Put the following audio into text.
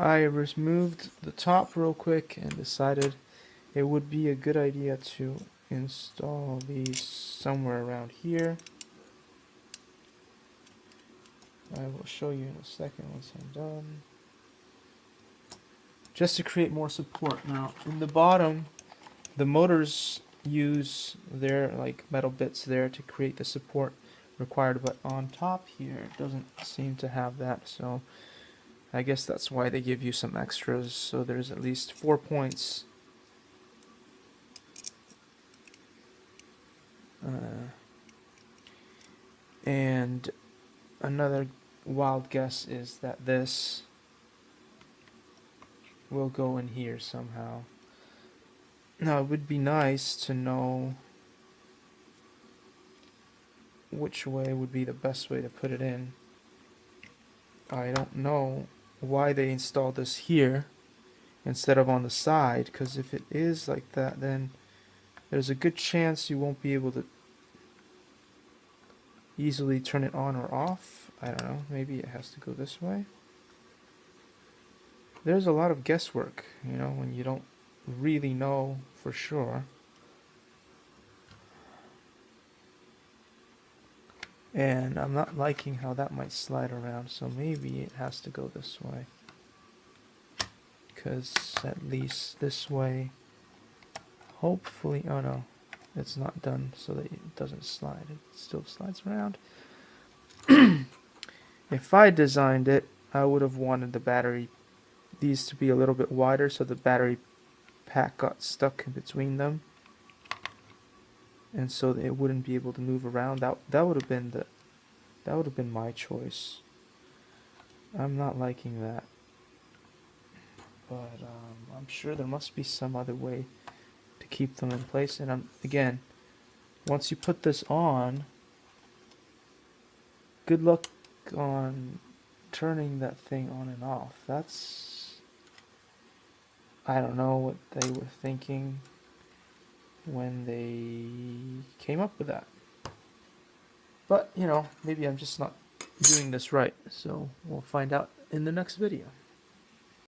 I removed the top real quick and decided it would be a good idea to install these somewhere around here. I will show you in a second once I'm done. Just to create more support. Now, in the bottom, the motors use their like metal bits there to create the support required, but on top here it doesn't seem to have that, so I guess that's why they give you some extras. So there's at least 4 points. And another wild guess is that this will go in here somehow. Now it would be nice to know which way would be the best way to put it in. I don't know why they installed this here instead of on the side, because if it is like that, then there's a good chance you won't be able to easily turn it on or off. I don't know, maybe it has to go this way. There's a lot of guesswork, you know, when you don't really know for sure. And I'm not liking how that might slide around, so maybe it has to go this way. Because at least this way, hopefully, oh no, it's not done so that it doesn't slide. It still slides around. If I designed it, I would have wanted the battery, these to be a little bit wider so the battery pack got stuck in between them, and so it wouldn't be able to move around. That would have been my choice. I'm not liking that, but I'm sure there must be some other way to keep them in place. And again, once you put this on, good luck on turning that thing on and off. I don't know what they were thinking when they came up with that. But, you know, maybe I'm just not doing this right. So we'll find out in the next video.